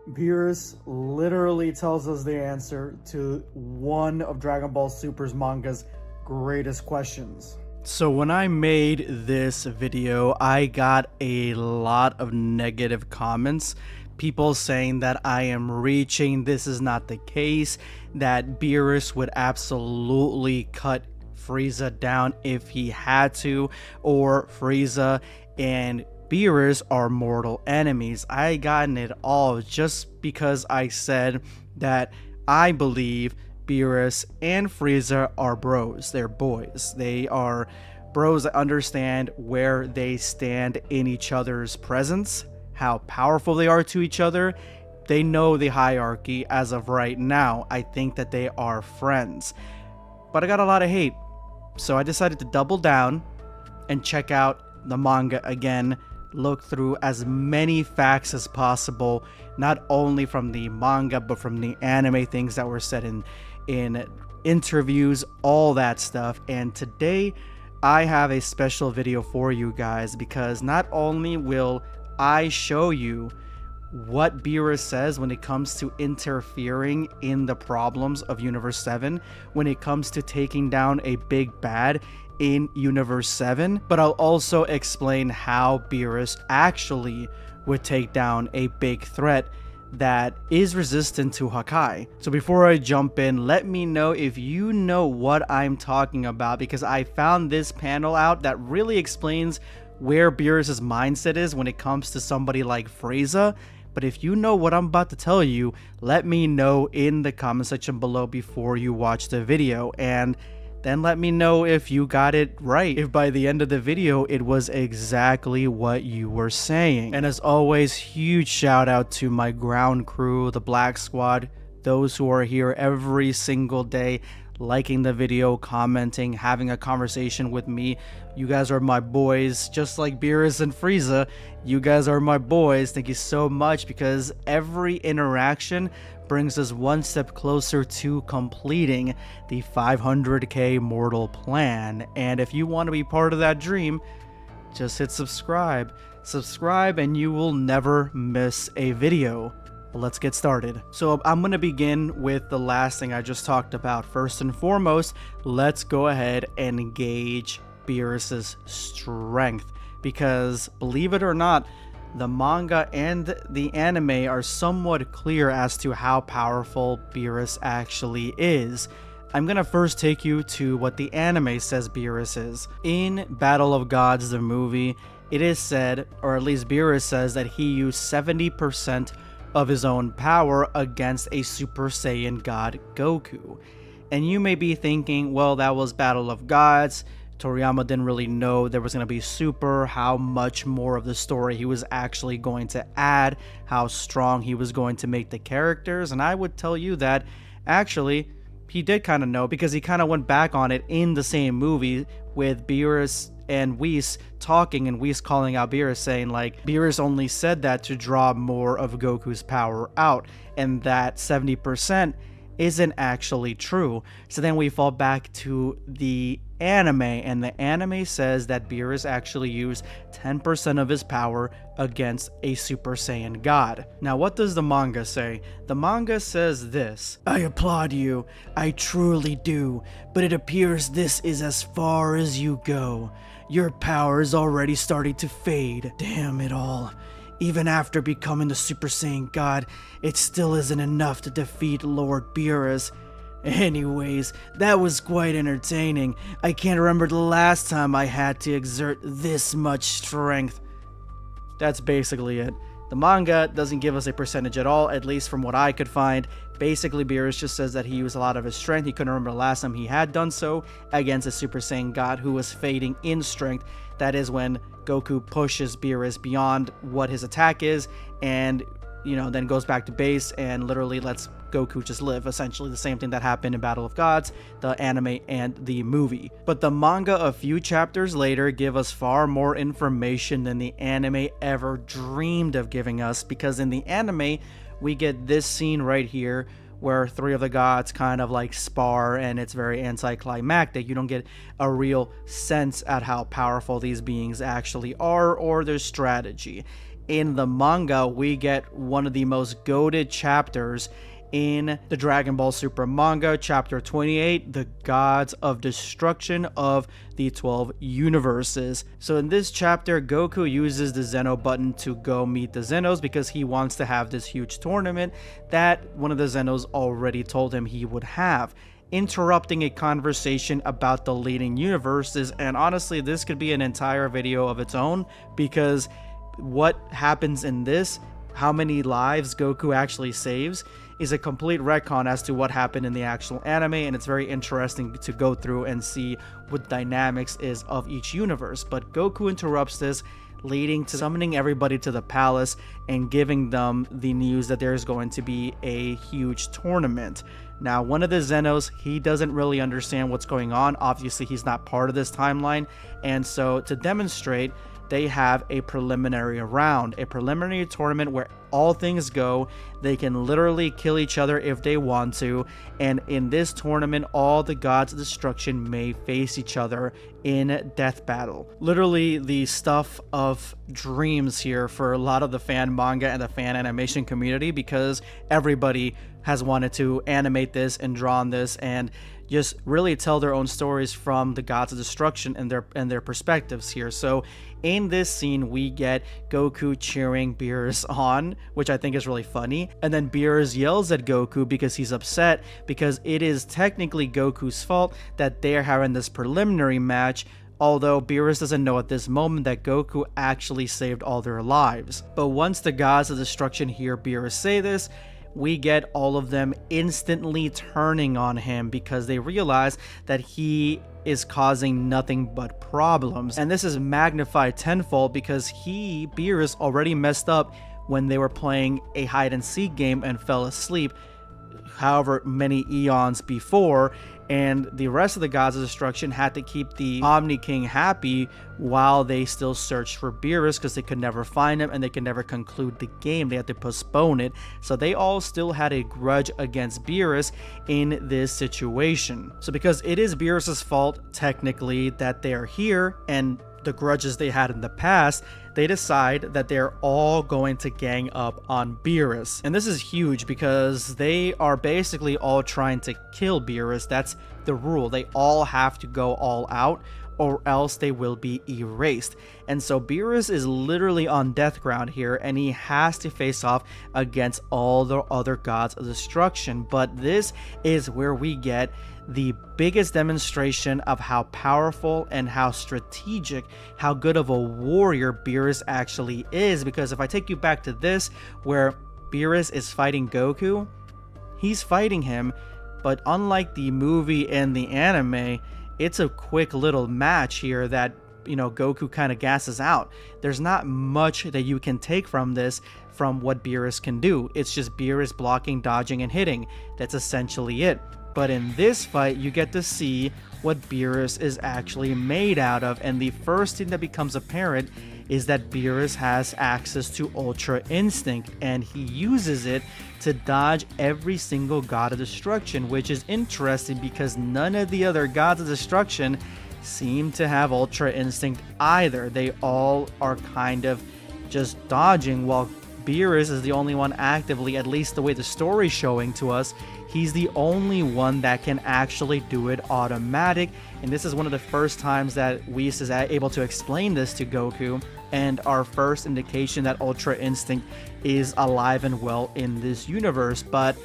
Beerus literally tells us the answer to one of Dragon Ball Super's manga's greatest questions. So when I made this video, I got a lot of negative comments. People saying that I am reaching, this is not the case, that Beerus would absolutely cut FRIEZA down if he had to, or FRIEZA and Beerus are mortal enemies. I gotten it all just because I said that I believe Beerus and FRIEZA are bros. They're boys. They are bros that understand where they stand in each other's presence, how powerful they are to each other. They know the hierarchy as of right now. I think that they are friends. But I got a lot of hate. So I decided to double down and check out the manga again, look through as many facts as possible, not only from the manga but from the anime, things that were said in interviews, all that stuff. And today I have a special video for you guys, because not only will I show you what Beerus says when it comes to interfering in the problems of Universe 7, when it comes to taking down a big bad in Universe 7, but I'll also explain how Beerus actually would take down a big threat that is resistant to Hakai. So before I jump in, let me know if you know what I'm talking about, because I found this panel out that really explains where Beerus's mindset is when it comes to somebody like FRIEZA. But if you know what I'm about to tell you, let me know in the comment section below before you watch the video, and then let me know if you got it right, if by the end of the video it was exactly what you were saying. And as always, huge shout out to my ground crew, the Black Squad, those who are here every single day, liking the video, commenting, having a conversation with me. You guys are my boys, just like Beerus and FRIEZA. You guys are my boys. Thank you so much, because every interaction brings us one step closer to completing the 500k mortal plan. And if you want to be part of that dream, just hit subscribe. Subscribe and you will never miss a video. Let's get started. So I'm going to begin with the last thing I just talked about. First and foremost, let's go ahead and gauge Beerus's strength, because believe it or not, the manga and the anime are somewhat clear as to how powerful Beerus actually is. I'm gonna first take you to what the anime says Beerus is. In Battle of Gods, the movie, it is said, or at least Beerus says, that he used 70% of his own power against a Super Saiyan God Goku. And you may be thinking, well, that was Battle of Gods. Toriyama didn't really know there was going to be Super, how much more of the story he was actually going to add, how strong he was going to make the characters. And I would tell you that actually he did kind of know, because he kind of went back on it in the same movie with Beerus and Whis talking, and Whis calling out Beerus, saying like Beerus only said that to draw more of Goku's power out, and that 70% isn't actually true. So then we fall back to the anime, and the anime says that Beerus actually used 10% of his power against a Super Saiyan God. Now what does the manga say? The manga says this: I applaud you, I truly do, but it appears this is as far as you go. Your power is already starting to fade. Damn it all. Even after becoming the Super Saiyan God, it still isn't enough to defeat Lord Beerus. Anyways, that was quite entertaining. I can't remember the last time I had to exert this much strength. That's basically it. The manga doesn't give us a percentage at all, at least from what I could find. Basically, Beerus just says that he used a lot of his strength. He couldn't remember the last time he had done so against a Super Saiyan God who was fading in strength. That is when Goku pushes Beerus beyond what his attack is, and then goes back to base and literally lets Goku just live. Essentially the same thing that happened in Battle of Gods, the anime and the movie. But the manga a few chapters later give us far more information than the anime ever dreamed of giving us, because in the anime we get this scene right here where three of the gods kind of like spar, and it's very anticlimactic. You don't get a real sense at how powerful these beings actually are or their strategy. in the manga, we get one of the most goated chapters in the Dragon Ball Super manga, chapter 28, the Gods of Destruction of the 12 Universes. So in this chapter, Goku uses the Zeno button to go meet the Zenos because he wants to have this huge tournament that one of the Zenos already told him he would have, interrupting a conversation about the leading universes. And honestly, this could be an entire video of its own, because what happens in this, how many lives Goku actually saves, is a complete retcon as to what happened in the actual anime, and it's very interesting to go through and see what dynamics is of each universe. But Goku interrupts this, leading to summoning everybody to the palace and giving them the news that there's going to be a huge tournament. Now, one of the Zenos, he doesn't really understand what's going on. Obviously, he's not part of this timeline, and so to demonstrate, they have a preliminary round, a preliminary tournament where all things go. They can literally kill each other if they want to, and in this tournament, all the gods of destruction may face each other in death battle. Literally the stuff of dreams here for a lot of the fan manga and the fan animation community, because everybody has wanted to animate this and draw on this and just really tell their own stories from the gods of destruction and their perspectives here. So in this scene, we get Goku cheering Beerus on, which I think is really funny. And then Beerus yells at Goku because he's upset, because it is technically Goku's fault that they're having this preliminary match, although Beerus doesn't know at this moment that Goku actually saved all their lives. But once the gods of destruction hear Beerus say this, we get all of them instantly turning on him because they realize that he is causing nothing but problems. And this is magnified tenfold because Beerus, already messed up when they were playing a hide and seek game and fell asleep however many eons before, and the rest of the gods of destruction had to keep the Omni King happy while they still searched for Beerus because they could never find him and they could never conclude the game. They had to postpone it. So they all still had a grudge against Beerus in this situation. So because it is Beerus's fault technically that they are here and the grudges they had in the past, they decide that they're all going to gang up on Beerus. And this is huge because they are basically all trying to kill Beerus. That's the rule. They all have to go all out or else they will be erased. And so Beerus is literally on death ground here, and he has to face off against all the other gods of destruction. But this is where we get the biggest demonstration of how powerful and how strategic, how good of a warrior Beerus actually is. Because if I take you back to this, where Beerus is fighting Goku, he's fighting him, but unlike the movie and the anime, it's a quick little match here that, you know, Goku kind of gasses out. There's not much that you can take from this, from what Beerus can do. It's just Beerus blocking, dodging, and hitting. That's essentially it. But in this fight, you get to see what Beerus is actually made out of, and the first thing that becomes apparent is that Beerus has access to Ultra Instinct, and he uses it to dodge every single god of destruction, which is interesting because none of the other gods of destruction seem to have Ultra Instinct either. They all are kind of just dodging, while Beerus is the only one actively, at least the way the story's showing to us, he's the only one that can actually do it automatic. And this is one of the first times that Whis is able to explain this to Goku, and our first indication that Ultra Instinct is alive and well in this universe. But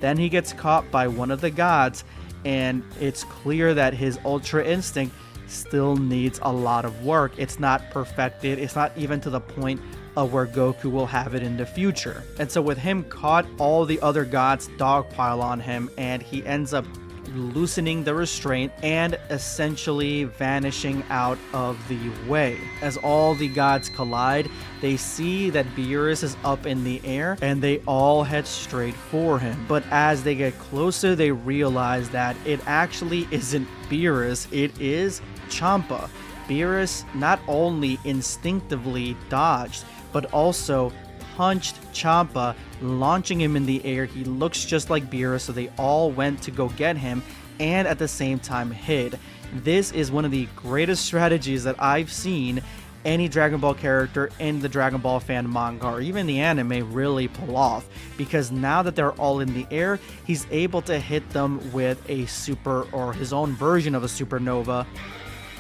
then he gets caught by one of the gods, and it's clear that his Ultra Instinct still needs a lot of work. It's not perfected. It's not even to the point of where Goku will have it in the future. And so with him caught, all the other gods dogpile on him, and he ends up loosening the restraint and essentially vanishing out of the way. As all the gods collide, they see that Beerus is up in the air and they all head straight for him. But as they get closer, they realize that it actually isn't Beerus, it is Champa. Beerus not only instinctively dodged, but also punched Champa, launching him in the air. He looks just like Beerus, so they all went to go get him and at the same time hid. This is one of the greatest strategies that I've seen any Dragon Ball character in the Dragon Ball fan manga or even the anime really pull off, because now that they're all in the air, he's able to hit them with a super, or his own version of a supernova,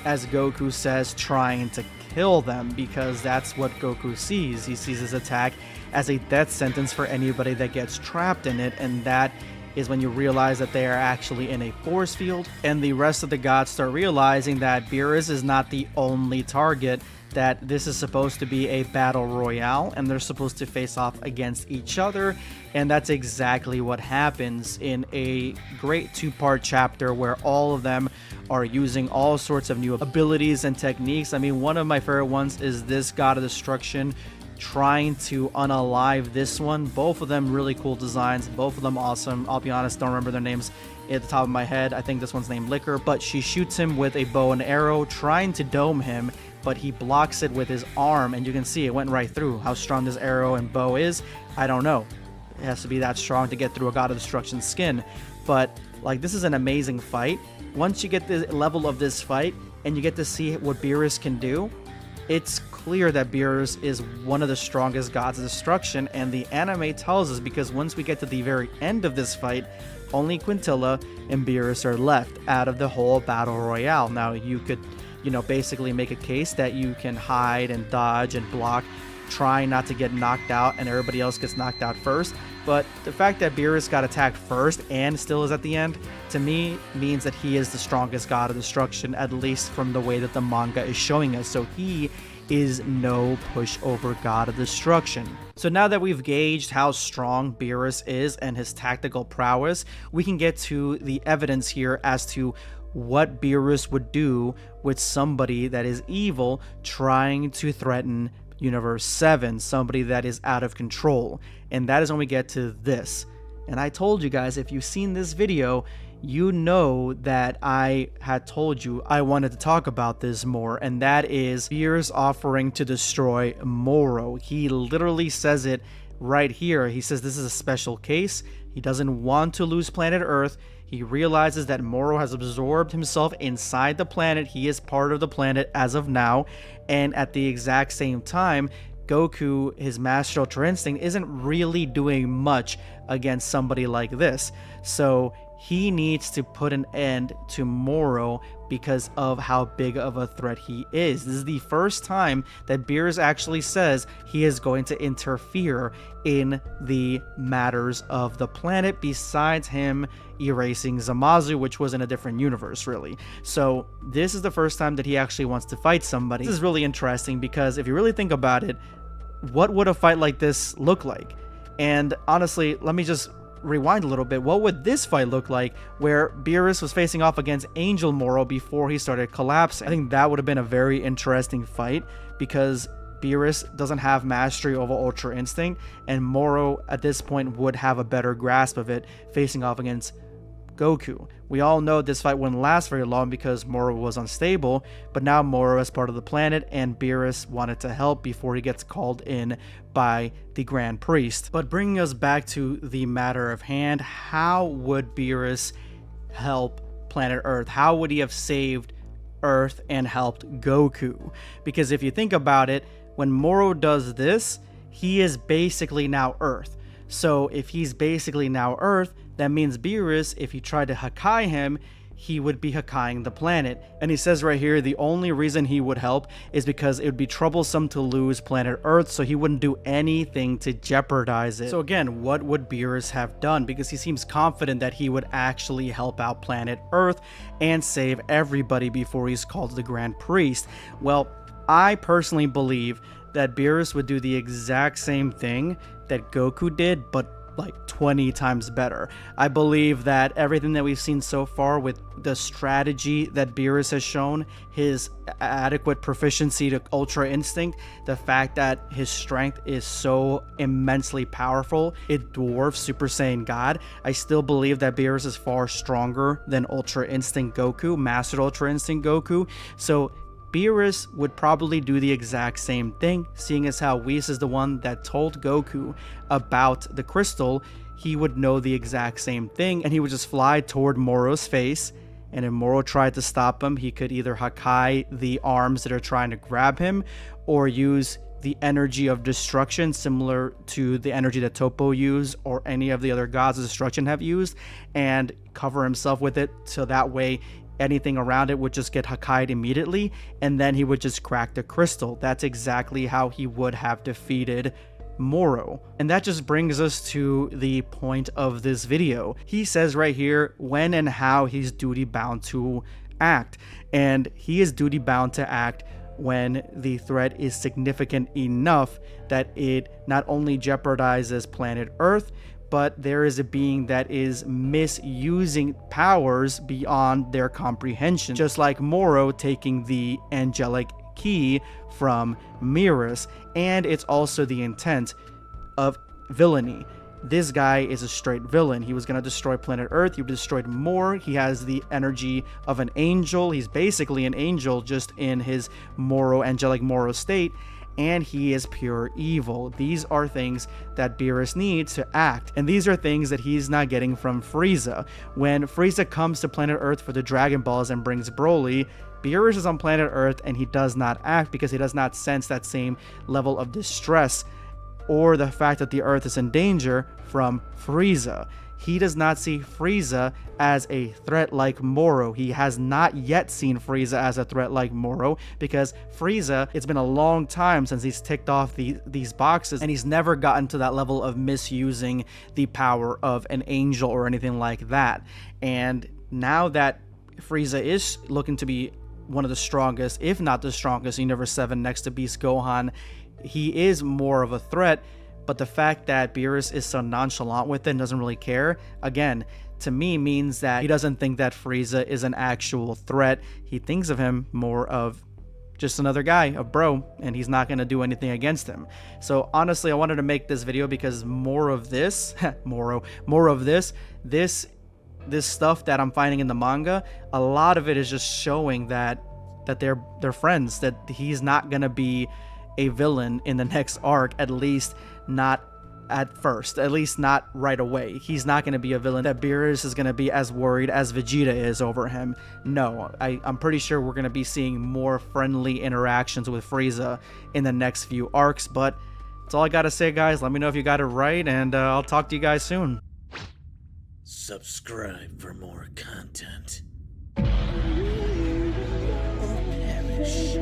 as Goku says, trying to kill them, because that's what Goku sees. He sees his attack as a death sentence for anybody that gets trapped in it, and that is when you realize that they are actually in a force field, and the rest of the gods start realizing that Beerus is not the only target, that this is supposed to be a battle royale and they're supposed to face off against each other. And that's exactly what happens in a great two-part chapter where all of them are using all sorts of new abilities and techniques. I mean, one of my favorite ones is this God of Destruction trying to unalive this one. Both of them really cool designs, both of them awesome. I'll be honest, don't remember their names at the top of my head. I think this one's named Liquor, but she shoots him with a bow and arrow trying to dome him, but he blocks it with his arm, and you can see it went right through. How strong this arrow and bow is, I don't know. It has to be that strong to get through a God of Destruction's skin. But like, this is an amazing fight. Once you get the level of this fight and you get to see what Beerus can do, it's clear that Beerus is one of the strongest gods of destruction, and the anime tells us, because once we get to the very end of this fight, only Quintilla and Beerus are left out of the whole battle royale. Now, you could, basically make a case that you can hide and dodge and block, trying not to get knocked out, and everybody else gets knocked out first. But the fact that Beerus got attacked first and still is at the end, to me, means that he is the strongest god of destruction, at least from the way that the manga is showing us. So he is no pushover god of destruction. So now that we've gauged how strong Beerus is and his tactical prowess, we can get to the evidence here as to what Beerus would do with somebody that is evil trying to threaten Universe 7, somebody that is out of control. And that is when we get to this. And I told you guys, if you've seen this video, you know that I had told you I wanted to talk about this more, and that is Beerus offering to destroy Moro. He literally says it right here. He says this is a special case. He doesn't want to lose planet Earth. He realizes that Moro has absorbed himself inside the planet. He is part of the planet as of now, and at the exact same time, Goku, his Master Ultra Instinct, isn't really doing much against somebody like this. So he needs to put an end to Moro because of how big of a threat he is. This is the first time that Beerus actually says he is going to interfere in the matters of the planet, besides him erasing Zamasu, which was in a different universe, really. So this is the first time that he actually wants to fight somebody. This is really interesting because if you really think about it, what would a fight like this look like? And honestly, let me just rewind a little bit. What would this fight look like where Beerus was facing off against Angel Moro before he started collapsing? I think that would have been a very interesting fight, because Beerus doesn't have mastery over Ultra Instinct, and Moro at this point would have a better grasp of it facing off against Goku. We all know this fight wouldn't last very long because Moro was unstable, but now Moro is part of the planet, and Beerus wanted to help before he gets called in by the Grand Priest. But bringing us back to the matter of hand, how would Beerus help planet Earth? How would he have saved Earth and helped Goku? Because if you think about it, when Moro does this, he is basically now Earth. So if he's basically now Earth, that means Beerus, if he tried to Hakai him, he would be Hakaiing the planet. And he says right here, the only reason he would help is because it would be troublesome to lose planet Earth, so he wouldn't do anything to jeopardize it. So again, what would Beerus have done? Because he seems confident that he would actually help out planet Earth and save everybody before he's called the Grand Priest. Well, I personally believe that Beerus would do the exact same thing that Goku did, but like 20 times better. I believe that everything that we've seen so far with the strategy that Beerus has shown, his adequate proficiency to Ultra Instinct, the fact that his strength is so immensely powerful, it dwarfs Super Saiyan God. I still believe that Beerus is far stronger than Ultra Instinct Goku, Mastered Ultra Instinct Goku. So Beerus would probably do the exact same thing, seeing as how Whis is the one that told Goku about the crystal. He would know the exact same thing, and he would just fly toward Moro's face and if Moro tried to stop him, he could either Hakai the arms that are trying to grab him, or use the energy of destruction, similar to the energy that Topo used or any of the other gods of destruction have used, and cover himself with it, so that way anything around it would just get Hakai'd immediately, and then he would just crack the crystal. That's exactly how he would have defeated Moro. And that just brings us to the point of this video. He says right here when and how he's duty bound to act, and he is duty bound to act when the threat is significant enough that it not only jeopardizes planet Earth, but there is a being that is misusing powers beyond their comprehension, just like Moro taking the angelic key from Beerus. And it's also the intent of villainy. This guy is a straight villain. He was going to destroy planet Earth. He destroyed more. He has the energy of an angel. He's basically an angel, just in his angelic Moro state. And he is pure evil. These are things that Beerus needs to act. And these are things that he's not getting from FRIEZA. When FRIEZA comes to planet Earth for the Dragon Balls and brings Broly, Beerus is on planet Earth and he does not act because he does not sense that same level of distress or the fact that the Earth is in danger from FRIEZA. He does not see FRIEZA as a threat like Moro. He has not yet seen FRIEZA as a threat like Moro, because FRIEZA, it's been a long time since he's ticked off these boxes, and he's never gotten to that level of misusing the power of an angel or anything like that. And now that FRIEZA is looking to be one of the strongest, if not the strongest, Universe 7 next to Beast Gohan, he is more of a threat. But the fact that Beerus is so nonchalant with it and doesn't really care, again, to me means that he doesn't think that FRIEZA is an actual threat. He thinks of him more of just another guy, a bro, and he's not going to do anything against him. So honestly, I wanted to make this video because more of this, this stuff that I'm finding in the manga, a lot of it is just showing that they're friends, that he's not going to be a villain in the next arc, at least not at first, at least not right away. He's not going to be a villain that Beerus is going to be as worried as Vegeta is over him. No, I'm pretty sure we're going to be seeing more friendly interactions with FRIEZA in the next few arcs. But that's all I got to say, guys. Let me know if you got it right, and I'll talk to you guys soon. Subscribe for more content, or perish.